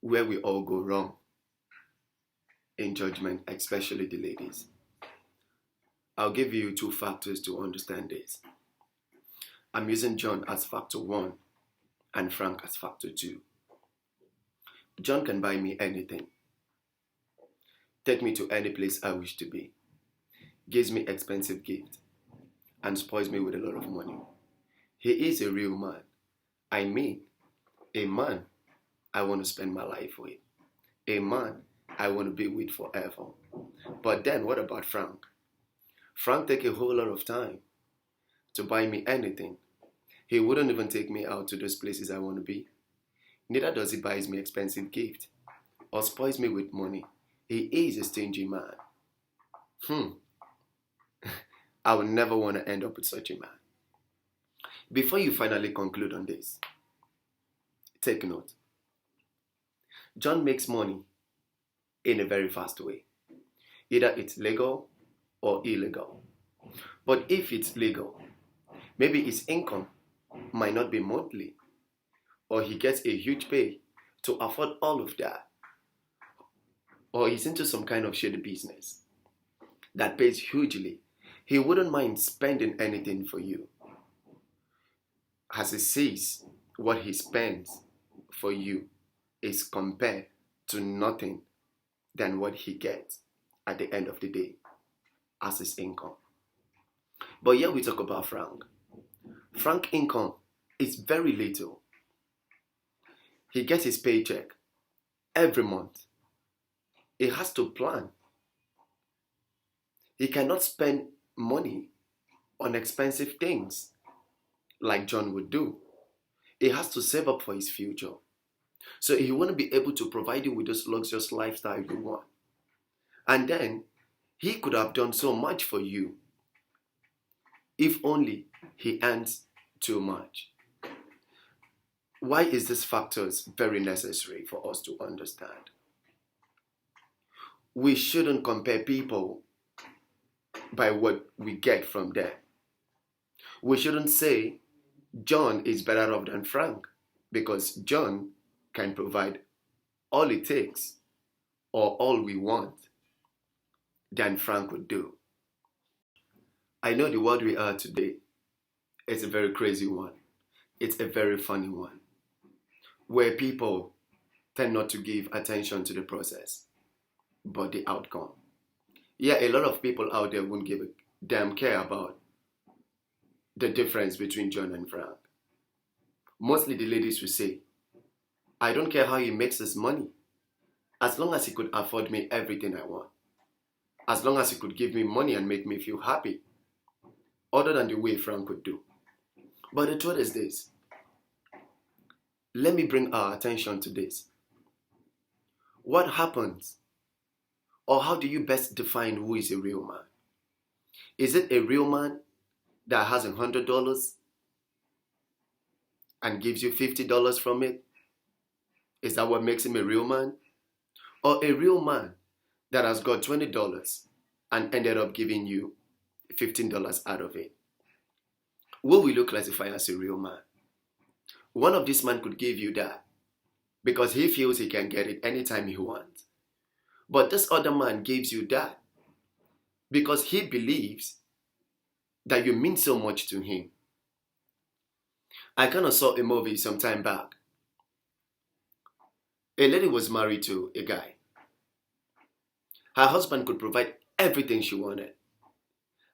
where we all go wrong in judgment, especially the ladies. I'll give you two factors to understand this. I'm using John as factor one and Frank as factor two. John can buy me anything, take me to any place I wish to be, gives me expensive gifts, and spoils me with a lot of money. He is a real man. I mean, a man I want to spend my life with. A man I want to be with forever. But then what about Frank? Frank take a whole lot of time to buy me anything. He wouldn't even take me out to those places I want to be. Neither does he buy me expensive gifts or spoils me with money. He is a stingy man. I would never want to end up with such a man. Before you finally conclude on this, take note. John makes money in a very fast way. Either it's legal or illegal. But if it's legal, maybe his income might not be monthly, or he gets a huge pay to afford all of that, or he's into some kind of shady business that pays hugely. He wouldn't mind spending anything for you. As he says, what he spends for you is compared to nothing than what he gets at the end of the day as his income. But here we talk about Frank. Frank's income is very little. He gets his paycheck every month. He has to plan. He cannot spend money on expensive things like John would do. He has to save up for his future. So he wouldn't be able to provide you with this luxurious lifestyle you want. And then he could have done so much for you if only he earns too much. Why is this factors very necessary for us to understand? We shouldn't compare people by what we get from them. We shouldn't say John is better off than Frank because John can provide all it takes or all we want than Frank would do. I know the world we are today is a very crazy one. It's a very funny one where people tend not to give attention to the process but the outcome. Yeah, a lot of people out there won't give a damn care about the difference between John and Frank. Mostly the ladies will say, I don't care how he makes his money, as long as he could afford me everything I want, as long as he could give me money and make me feel happy, other than the way Frank could do. But the truth is this. Let me bring our attention to this. What happens, or how do you best define who is a real man? Is it a real man that has $100 and gives you $50 from it? Is that what makes him a real man? Or a real man that has got $20 and ended up giving you $15 out of it? What will you classify as a real man? One of these men could give you that because he feels he can get it anytime he wants. But this other man gives you that because he believes that you mean so much to him. I kind of saw a movie some time back. A lady was married to a guy. Her husband could provide everything she wanted.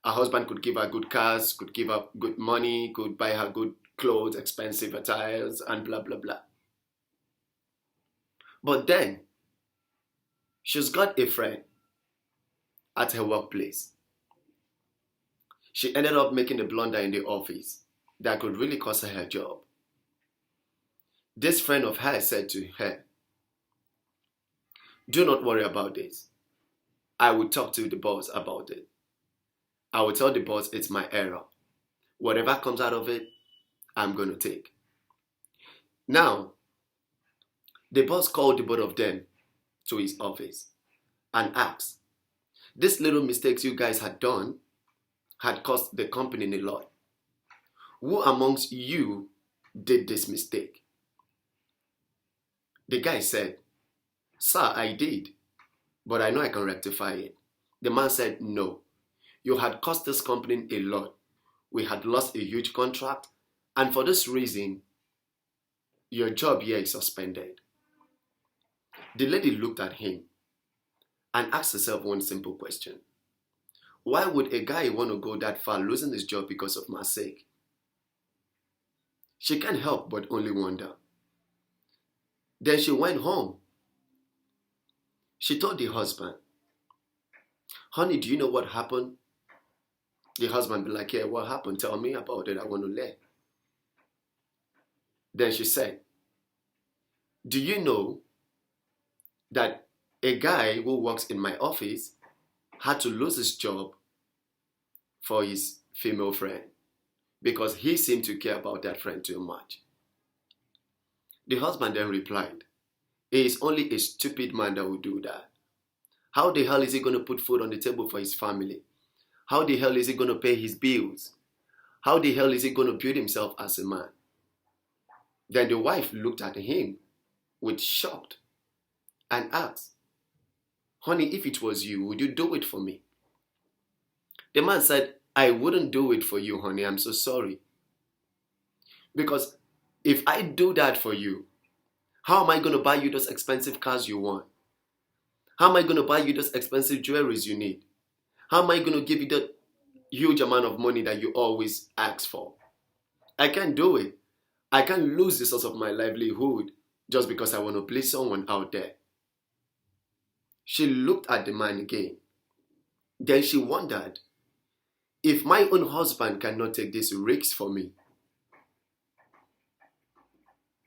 Her husband could give her good cars, could give her good money, could buy her good clothes, expensive attires, and blah, blah, blah. But then, she's got a friend at her workplace. She ended up making a blunder in the office that could really cost her job. This friend of hers said to her, do not worry about this. I will talk to the boss about it. I will tell the boss it's my error. Whatever comes out of it, I'm going to take. Now, the boss called the both of them to his office and asked, these little mistakes you guys had done had cost the company a lot. Who amongst you did this mistake? The guy said, Sir, I did, but I know I can rectify it. The man said, no. You had cost this company a lot. We had lost a huge contract, and for this reason, your job here is suspended. The lady looked at him and asked herself one simple question. Why would a guy want to go that far losing his job because of my sake? She can't help but only wonder. Then she went home. She told the husband, honey, do you know what happened? The husband be like, yeah, what happened? Tell me about it. I want to learn. Then she said, do you know that a guy who works in my office had to lose his job for his female friend because he seemed to care about that friend too much? The husband then replied, he is only a stupid man that would do that. How the hell is he going to put food on the table for his family? How the hell is he going to pay his bills? How the hell is he going to build himself as a man? Then the wife looked at him with shock and asked, honey, if it was you, would you do it for me? The man said, I wouldn't do it for you, honey. I'm so sorry. Because if I do that for you, how am I going to buy you those expensive cars you want? How am I going to buy you those expensive jewelries you need? How am I going to give you that huge amount of money that you always ask for? I can't do it. I can't lose the source of my livelihood just because I want to please someone out there. She looked at the man again. Then she wondered, if my own husband cannot take this risk for me,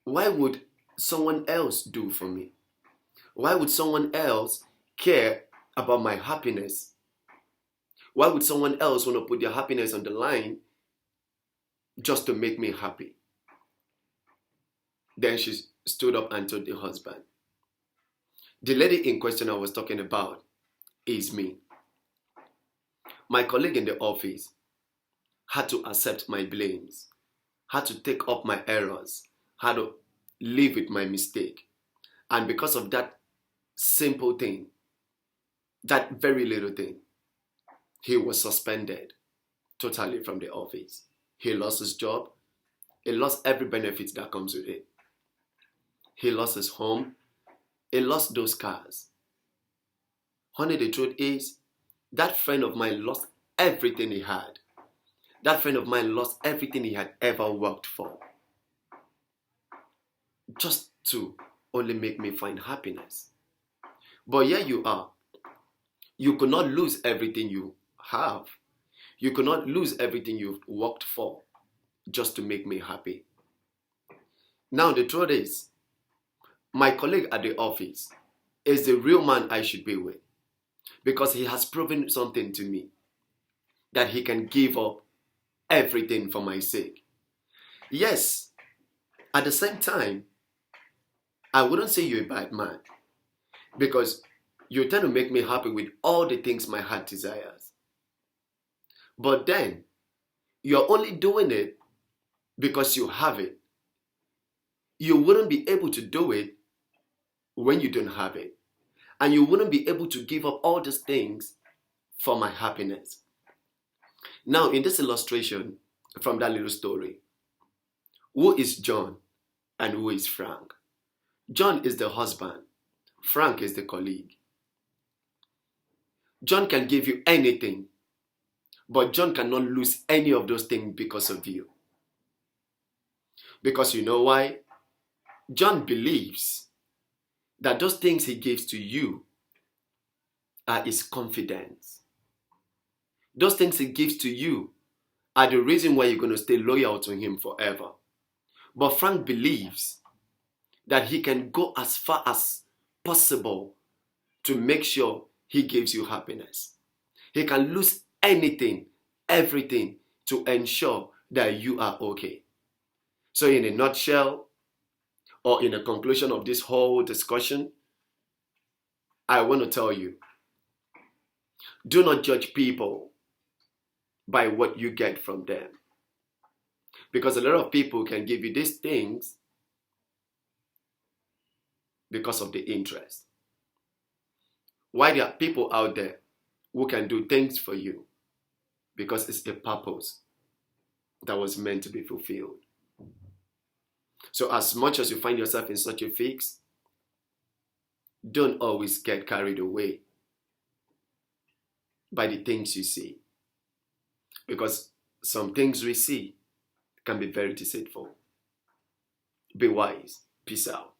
why would someone else do for me? Why would someone else care about my happiness? Why would someone else want to put their happiness on the line just to make me happy? Then she stood up and told the husband, the lady in question I was talking about is me. My colleague in the office had to accept my blames, had to take up my errors, had to live with my mistake. And because of that simple thing, that very little thing, he was suspended totally from the office. He lost his job. He lost every benefit that comes with it. He lost his home. He lost those cars. Honey, the truth is, that friend of mine lost everything he had. That friend of mine lost everything he had ever worked for. Just to only make me find happiness. But here you are. You could not lose everything you have. You could not lose everything you've worked for just to make me happy. Now the truth is, my colleague at the office is the real man I should be with, because he has proven something to me, that he can give up everything for my sake. Yes, at the same time, I wouldn't say you're a bad man, because you tend to make me happy with all the things my heart desires. But then, you're only doing it because you have it. You wouldn't be able to do it when you don't have it. And you wouldn't be able to give up all these things for my happiness. Now, in this illustration from that little story, who is John and who is Frank? John is the husband. Frank is the colleague. John can give you anything, but John cannot lose any of those things because of you. Because you know why? John believes that those things he gives to you are his confidence. Those things he gives to you are the reason why you're going to stay loyal to him forever. But Frank believes that he can go as far as possible to make sure he gives you happiness. He can lose anything, everything to ensure that you are okay. So in a nutshell, or in the conclusion of this whole discussion, I want to tell you, do not judge people by what you get from them. Because a lot of people can give you these things because of the interest. Why there are people out there who can do things for you? Because it's a purpose that was meant to be fulfilled. So as much as you find yourself in such a fix, don't always get carried away by the things you see. Because some things we see can be very deceitful. Be wise. Peace out.